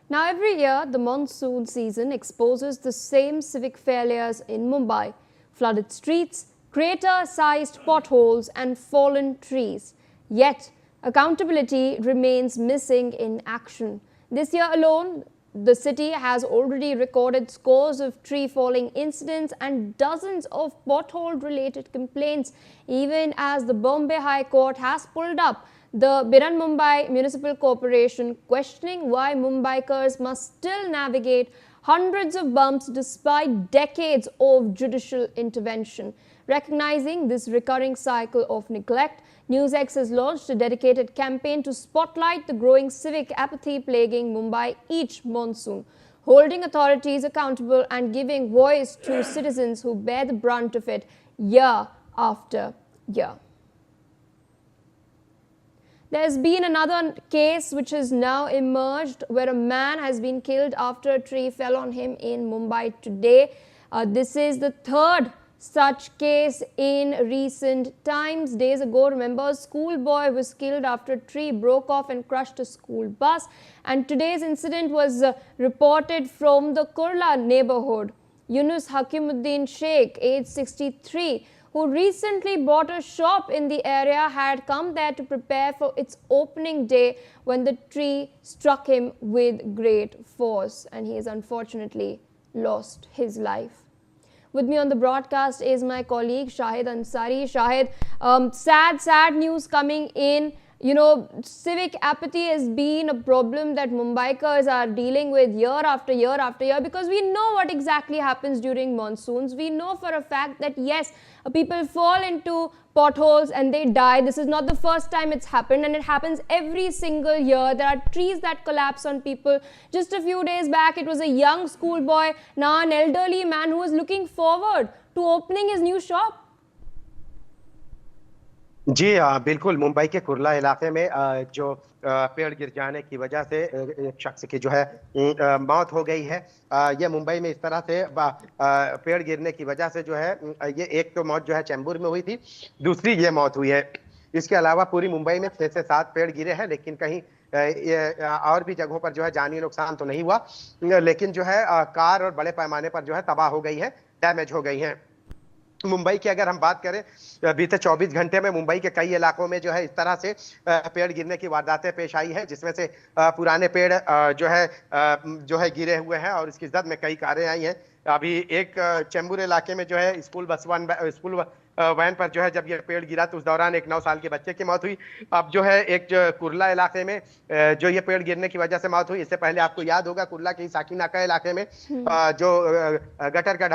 Now, every year, the monsoon season exposes the same civic failures in Mumbai: flooded streets, crater-sized potholes, and fallen trees. Yet, accountability remains missing in action. This year alone, the city has already recorded scores of tree falling incidents and dozens of pothole related complaints, even as the Bombay High Court has pulled up the Biran Mumbai Municipal Corporation, questioning why Mumbaikars must still navigate hundreds of bumps despite decades of judicial intervention. Recognizing this recurring cycle of neglect, NewsX has launched a dedicated campaign to spotlight the growing civic apathy plaguing Mumbai each monsoon, holding authorities accountable and giving voice to citizens who bear the brunt of it year after year. There's been another case which has now emerged where a man has been killed after a tree fell on him in Mumbai today. This is the third such case in recent times. Days ago, remember, a schoolboy was killed after a tree broke off and crushed a school bus. And today's incident was reported from the Kurla neighborhood. Yunus Hakimuddin Sheikh, age 63, who recently bought a shop in the area, had come there to prepare for its opening day when the tree struck him with great force, and he has unfortunately lost his life. With me on the broadcast is my colleague Shahid Ansari. Shahid, sad news coming in. You know, civic apathy has been a problem that Mumbaikars are dealing with year after year after year, because we know what exactly happens during monsoons. We know for a fact that yes, people fall into potholes and they die. This is not the first time it's happened, and it happens every single year. There are trees that collapse on people. Just a few days back, it was a young schoolboy, now an elderly man who was looking forward to opening his new shop. जी बिल्कुल। मुंबई के कुर्ला इलाके में जो पेड़ गिर जाने की वजह से एक शख्स की जो है मौत हो गई है। ये मुंबई में इस तरह से पेड़ गिरने की वजह से जो है ये एक तो मौत जो है चेंबूर में हुई थी, दूसरी ये मौत हुई है। इसके अलावा पूरी मुंबई में 6 से 7 पेड़ गिरे हैं, लेकिन कहीं और भी जगहों पर जो है जानी नुकसान तो नहीं हुआ, लेकिन जो है कार और बड़े पैमाने पर जो है तबाह हो गई है, डैमेज हो गई है। मुंबई की अगर हम बात करें, बीते 24 घंटे में मुंबई के कई इलाकों में जो है इस तरह से पेड़ गिरने की वारदातें पेश आई है, जिसमें से पुराने पेड़ जो है गिरे हुए हैं और इसकी जद में कई कारें आई हैं। अभी एक चेंबूर इलाके में जो है स्कूल वैन पर जो है जब ये पेड़ गिरा तो उस दौरान एक 9 साल के बच्चे की मौत हुई। अब जो है एक कुर्ला इलाके में जो ये पेड़ गिरने की वजह से मौत हुई, इससे पहले आपको याद होगा कुर्ला के साकीनाका इलाके में जो गटर का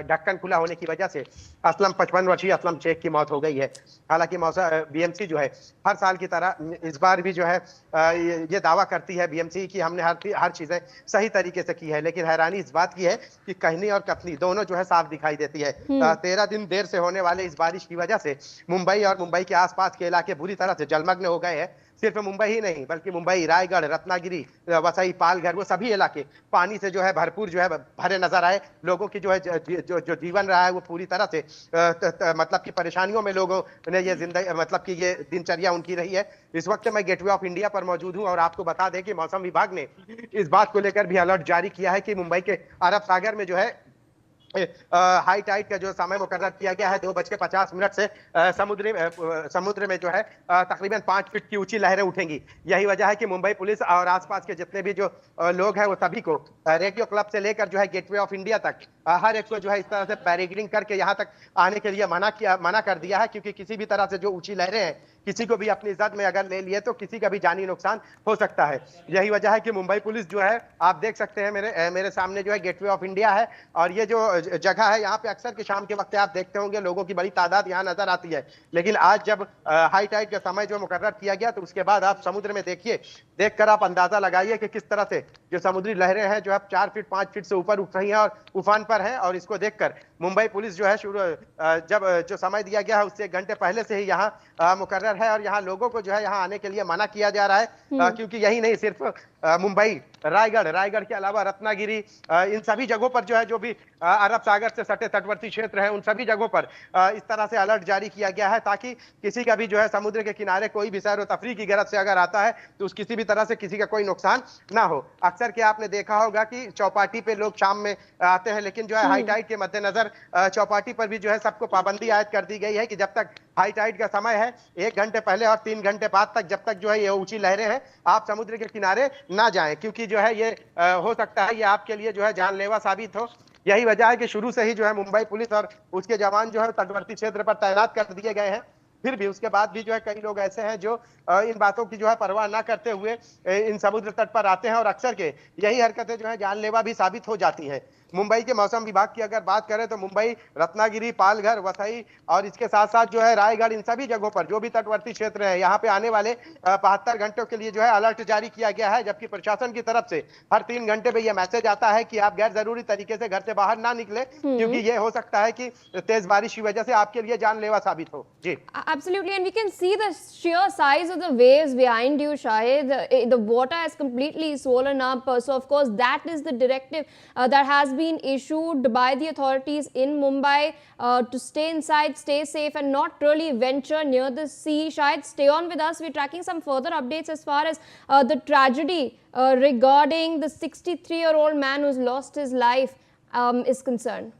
ढक्कन खुला होने की वजह से 55 वर्षीय असलम शेख की मौत हो गई है। हालांकि बीएमसी जो है हर साल की तरह इस बार भी जो है ये दावा करती है बीएमसी कि हमने हर चीजें सही तरीके से की है, लेकिन हैरानी इस बात की है कि कहनी और कथनी दोनों जो है साफ दिखाई देती है। 13 दिन देर से होने वाले इस बारिश की वजह से मुंबई और मुंबई के आसपास के इलाके बुरी तरह से जलमग्न हो गए हैं। सिर्फ मुंबई ही नहीं बल्कि मुंबई, रायगढ़, रत्नागिरी, वसई, पालघर, वो सभी इलाके पानी से जो है भरपूर जो है भरे नजर आए। लोगों की जो है जो जीवन रहा है वो पूरी तरह से मतलब कि परेशानियों में लोगों ने ये जिंदगी मतलब कि ये दिनचर्या उनकी रही है। इस वक्त मैं गेटवे ऑफ इंडिया पर मौजूद हूं और आपको बता दें कि मौसम विभाग ने इस बात को लेकर भी अलर्ट जारी किया है कि मुंबई के अरब सागर में जो है हाई टाइड का जो समय मुकर्रर किया गया है 2:50 से समुद्र में जो है तकरीबन 5 फीट की ऊंची लहरें उठेंगी। यही वजह है कि मुंबई पुलिस और आसपास के जितने भी जो लोग हैं वो सभी को रेडियो क्लब से लेकर जो है गेटवे ऑफ इंडिया तक हर एक को जो है इस तरह से बैरिकेडिंग करके यहाँ तक आने के लिए मना कर दिया है, क्योंकि किसी भी तरह से जो ऊंची लहरें हैं किसी को भी अपनी इज्जत में अगर ले लिए तो किसी का भी जानी नुकसान हो सकता है। यही वजह है कि मुंबई पुलिस जो है आप देख सकते हैं मेरे सामने जो है गेटवे ऑफ इंडिया है और ये जो जगह है यहाँ पे अक्सर के शाम के वक्त आप देखते होंगे लोगों की बड़ी तादाद यहाँ नजर आती है, लेकिन आज जब हाई टाइड का समय जो मुकर्रर किया गया तो उसके बाद आप समुद्र में देखिए, देखकर आप अंदाजा लगाइए कि किस तरह से जो समुद्री लहरें हैं जो अब 4 फीट 5 फीट से ऊपर उठ रही हैं और उफान पर है। और इसको देखकर मुंबई पुलिस जो है जब जो समय दिया गया है उससे 1 घंटे पहले से ही यहाँ मुकर्रर है और यहाँ लोगों को जो है यहाँ आने के लिए मना किया जा रहा है, क्योंकि यही नहीं सिर्फ मुंबई, रायगढ़ के अलावा रत्नागिरी, इन सभी जगहों पर जो है जो भी अरब सागर से सटे तटवर्ती क्षेत्र हैं, उन सभी जगहों पर इस तरह से अलर्ट जारी किया गया है, ताकि किसी का भी जो है समुद्र के किनारे कोई भी सैर व तफरीह की गरज से अगर आता है तो उस किसी भी तरह से किसी का कोई नुकसान ना हो। अक्सर क्या आपने देखा होगा कि चौपाटी पे लोग शाम में आते हैं, लेकिन जो है हाई टाइड के मद्देनजर चौपाटी पर भी जो है सबको पाबंदी आयद कर दी गई है कि जब तक हाई टाइड का समय है 1 घंटे पहले और 3 घंटे बाद तक, जब तक जो है ये ऊंची लहरें हैं, आप समुद्र के किनारे ना जाएं, क्योंकि जो है ये हो सकता है ये आपके लिए जो है जानलेवा साबित हो। यही वजह है कि शुरू से ही जो है मुंबई पुलिस और उसके जवान जो है तटवर्ती क्षेत्र पर तैनात कर दिए गए हैं। फिर भी उसके बाद भी जो है कई लोग ऐसे हैं जो इन बातों की जो है परवाह ना करते हुए इन समुद्र तट पर आते हैं, और अक्सर के यही हरकतें जो है जानलेवा भी साबित हो जाती हैं। मुंबई के मौसम विभाग की अगर बात करें तो मुंबई, रत्नागिरी, पालघर, वसई और इसके साथ साथ जो है रायगढ़, इन सभी जगहों पर जो भी तटवर्ती क्षेत्र है, यहाँ पे आने वाले 72 घंटों के लिए जो है अलर्ट जारी किया गया है। जबकि प्रशासन की तरफ से हर 3 घंटे पे यह मैसेज आता है कि आप गैर जरूरी तरीके से घर से बाहर ना निकले, क्योंकि ये हो सकता है कि तेज बारिश की वजह से आपके लिए जानलेवा साबित हो। जी, Absolutely, and we can see the sheer size of the waves behind you, Shahid. The water has completely swollen up. So, of course, that is the directive that has been issued by the authorities in Mumbai to stay inside, stay safe, and not really venture near the sea. Shahid, stay on with us. We're tracking some further updates as far as the tragedy regarding the 63-year-old man who's lost his life is concerned.